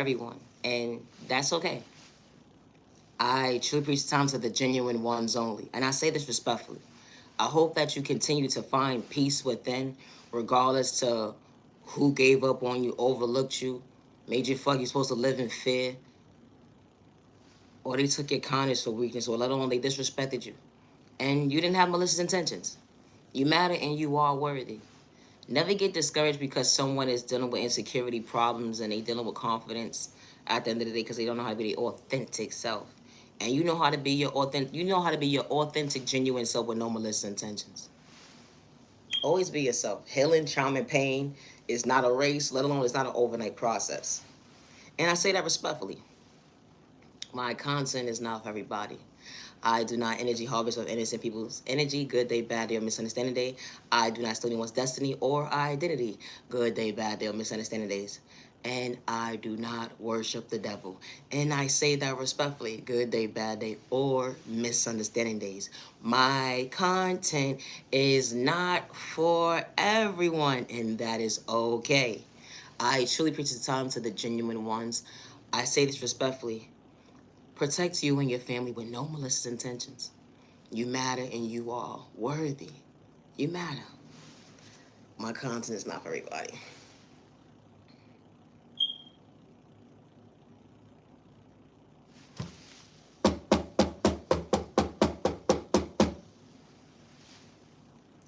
everyone, and that's okay. I truly preach time to the genuine ones only, and I say this respectfully. I hope that you continue to find peace within, regardless to who gave up on you, overlooked you, made you feel like you're supposed to live in fear, or they took your kindness for weakness, or let alone they disrespected you. And you didn't have malicious intentions. You matter and you are worthy. Never get discouraged because someone is dealing with insecurity problems and they dealing with confidence at the end of the day because they don't know how to be their authentic self. And you know how to be your authentic, genuine self with no malicious intentions. Always be yourself. Healing, trauma, and pain is not a race, let alone it's not an overnight process. And I say that respectfully. My content is not for everybody. I do not energy harvest of innocent people's energy, good day, bad day, or misunderstanding day. I do not steal anyone's destiny or identity, good day, bad day, or misunderstanding days. And I do not worship the devil. And I say that respectfully, good day, bad day, or misunderstanding days. My content is not for everyone, and that is okay. I truly preach the time to the genuine ones. I say this respectfully. Protect you and your family with no malicious intentions. You matter and you are worthy. You matter. My content is not for everybody.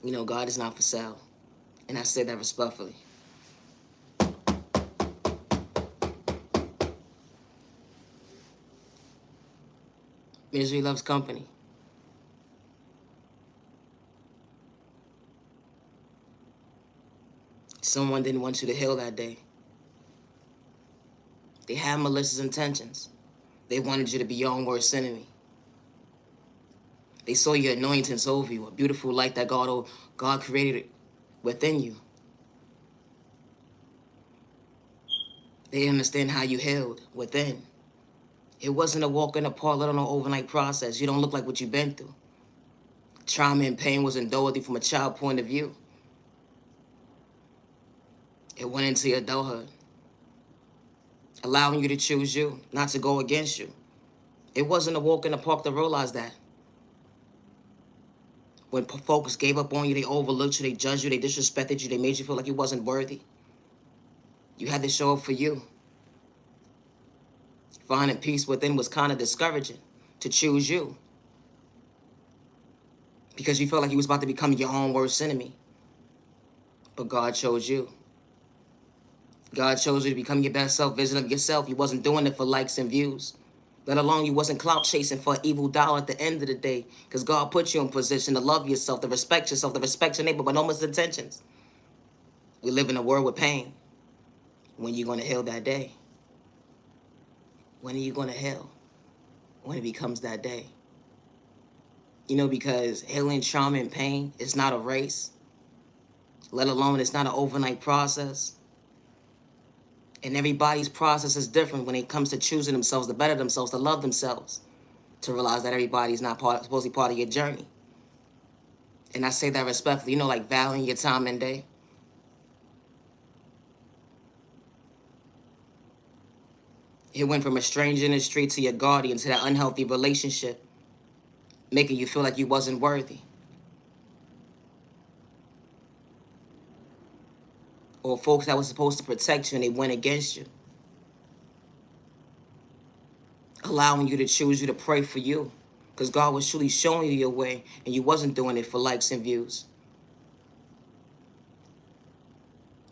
You know, God is not for sale. And I say that respectfully. Misery loves company. Someone didn't want you to heal that day. They had malicious intentions. They wanted you to be your own worst enemy. They saw your anointings over you, a beautiful light that God created within you. They understand how you healed within. It wasn't a walk in the park, let alone an overnight process. You don't look like what you've been through. Trauma and pain was endured from a child point of view. It went into your adulthood, allowing you to choose you, not to go against you. It wasn't a walk in the park to realize that. When folks gave up on you, they overlooked you, they judged you, they disrespected you, they made you feel like you wasn't worthy. You had to show up for you. Finding peace within was kind of discouraging to choose you. Because you felt like you was about to become your own worst enemy. But God chose you. God chose you to become your best self, vision of yourself. You wasn't doing it for likes and views. Let alone you wasn't clout chasing for an evil dollar at the end of the day. Because God put you in position to love yourself, to respect yourself, to respect your neighbor, but no one's intentions. We live in a world with pain. When are you going to heal that day? When are you going to heal? When it becomes that day. You know, because healing trauma and pain is not a race. Let alone it's not an overnight process. And everybody's process is different when it comes to choosing themselves, to better themselves, to love themselves, to realize that everybody's not supposed to be part of your journey. And I say that respectfully, you know, like valuing your time and day. It went from a stranger in the street to your guardian to that unhealthy relationship, making you feel like you wasn't worthy. Or folks that were supposed to protect you and they went against you. Allowing you to choose you to pray for you. Because God was truly showing you your way and you wasn't doing it for likes and views.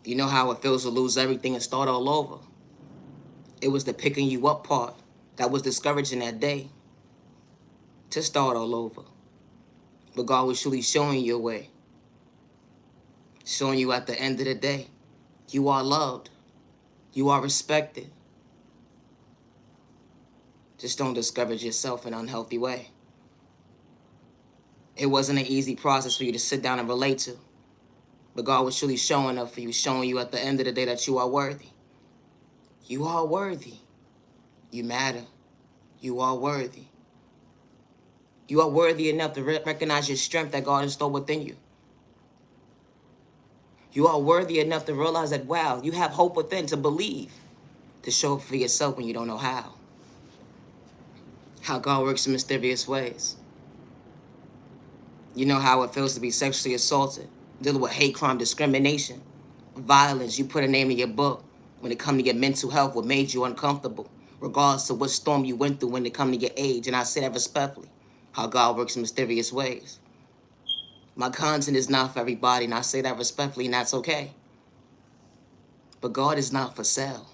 You know how it feels to lose everything and start all over. It was the picking you up part that was discouraging that day. To start all over. But God was truly showing you your way. Showing you at the end of the day, you are loved. You are respected. Just don't discourage yourself in an unhealthy way. It wasn't an easy process for you to sit down and relate to. But God was truly showing up for you, showing you at the end of the day that you are worthy. You are worthy. You matter. You are worthy. You are worthy enough to recognize your strength that God has stored within you. You are worthy enough to realize that, wow, you have hope within to believe. to show up for yourself when you don't know how. How God works in mysterious ways. You know how it feels to be sexually assaulted, dealing with hate crime, discrimination, violence. You put a name in your book when it comes to your mental health, what made you uncomfortable, regardless of what storm you went through when it comes to your age. And I say that respectfully, how God works in mysterious ways. My content is not for everybody, and I say that respectfully, and that's okay. But God is not for sale.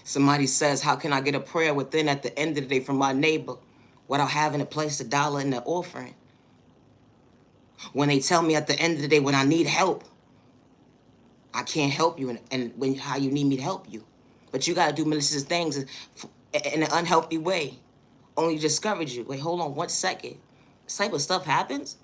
Somebody says, how can I get a prayer within at the end of the day from my neighbor without having to place $1 in the offering? When they tell me at the end of the day when I need help, I can't help you and when how you need me to help you. But you got to do malicious things in an unhealthy way, only to discourage you. Wait, hold on 1 second. This type of stuff happens?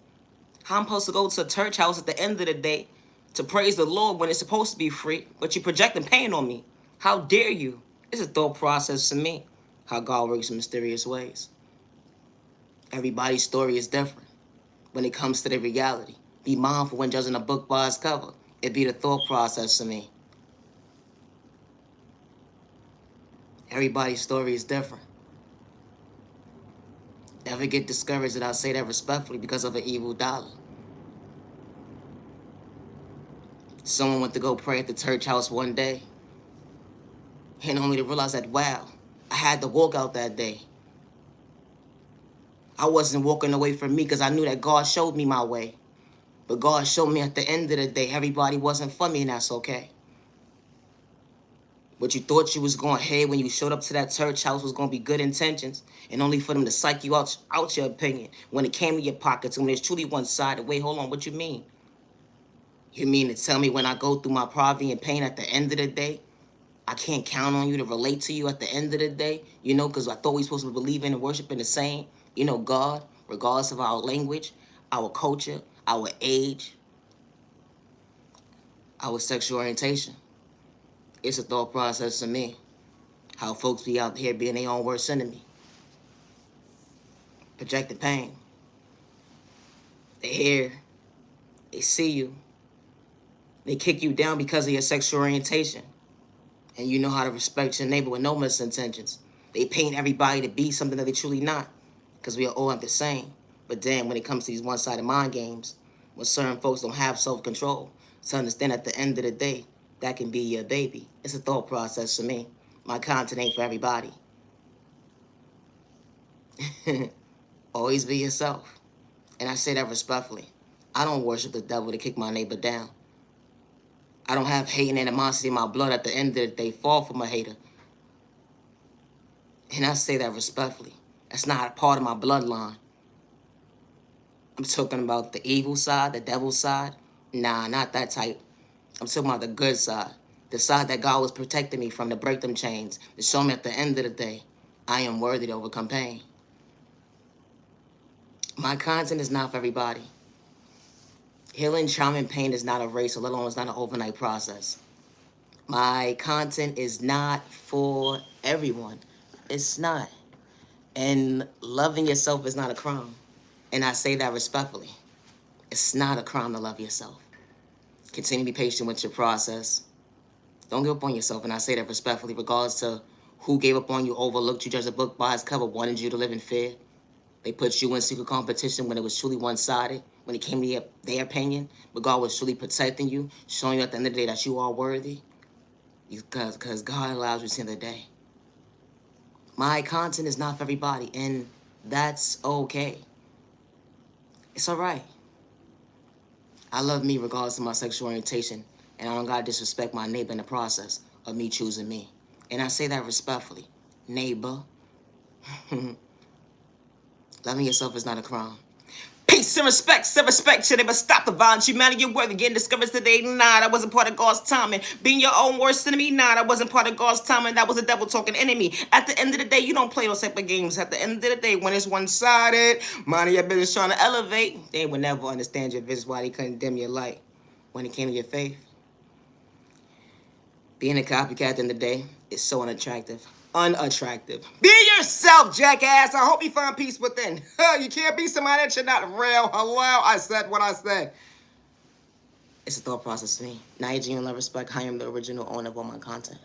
How I'm supposed to go to a church house at the end of the day to praise the Lord when it's supposed to be free, but you're projecting pain on me? How dare you? It's a thought process to me, how God works in mysterious ways. Everybody's story is different when it comes to the reality. Be mindful when judging a book by its cover. It be the thought process to me. Everybody's story is different. Never get discouraged, and I say that respectfully, because of an evil dollar. Someone went to go pray at the church house one day, and only to realize that, wow, I had to walk out that day. I wasn't walking away from me because I knew that God showed me my way. But God showed me at the end of the day, everybody wasn't for me, and that's okay. What you thought you was going to hear when you showed up to that church house was going to be good intentions, and only for them to psych you out your opinion when it came to your pockets, and when it's truly one-sided. Wait, hold on, what you mean? You mean to tell me when I go through my poverty and pain at the end of the day, I can't count on you to relate to you at the end of the day? You know, because I thought we were supposed to believe in and worship in the same, God, regardless of our language, our culture, our age, our sexual orientation. It's a thought process to me. How folks be out here being their own worst enemy. Projected pain. They hear, they see you, they kick you down because of your sexual orientation. And you know how to respect your neighbor with no misintentions. They paint everybody to be something that they truly not, because we are all the same. But damn, when it comes to these one-sided mind games, when certain folks don't have self-control, to understand at the end of the day, that can be your baby. It's a thought process for me. My content ain't for everybody. Always be yourself. And I say that respectfully. I don't worship the devil to kick my neighbor down. I don't have hate and animosity in my blood. At the end of the day, fall from a hater. And I say that respectfully. That's not a part of my bloodline. I'm talking about the evil side, the devil side. Nah, not that type. I'm talking about the good side. The side that God was protecting me from, to break them chains, to show me at the end of the day, I am worthy to overcome pain. My content is not for everybody. Healing, trauma, and pain is not a race, let alone it's not an overnight process. My content is not for everyone. It's not. And loving yourself is not a crime. And I say that respectfully. It's not a crime to love yourself. Continue to be patient with your process. Don't give up on yourself, and I say that respectfully, regardless to who gave up on you, overlooked you, judged a book by its cover, wanted you to live in fear. They put you in secret competition when it was truly one-sided, when it came to their opinion, but God was truly protecting you, showing you at the end of the day that you are worthy, because God allows you to see the day. My content is not for everybody, and that's okay. It's all right. I love me regardless of my sexual orientation, and I don't gotta disrespect my neighbor in the process of me choosing me. And I say that respectfully. Neighbor. Loving yourself is not a crime. Peace and respect, should ever stop the violence. Humanity, you're worthy, getting discouraged today. Nah, that wasn't part of God's timing. Being your own worst enemy, nah, that wasn't part of God's timing. That was a devil talking enemy. At the end of the day, you don't play those type of games. At the end of the day, when it's one-sided, minding your business, trying to elevate, they would never understand your vision, why they couldn't dim your light when it came to your faith. Being a copycat at the end of the day is so unattractive. Unattractive. Be yourself, jackass. I hope you find peace within. You can't be somebody that you're not real. Hello, I said what I said. It's a thought process to me. Niyah Genuine Love Respect. I am the original owner of all my content.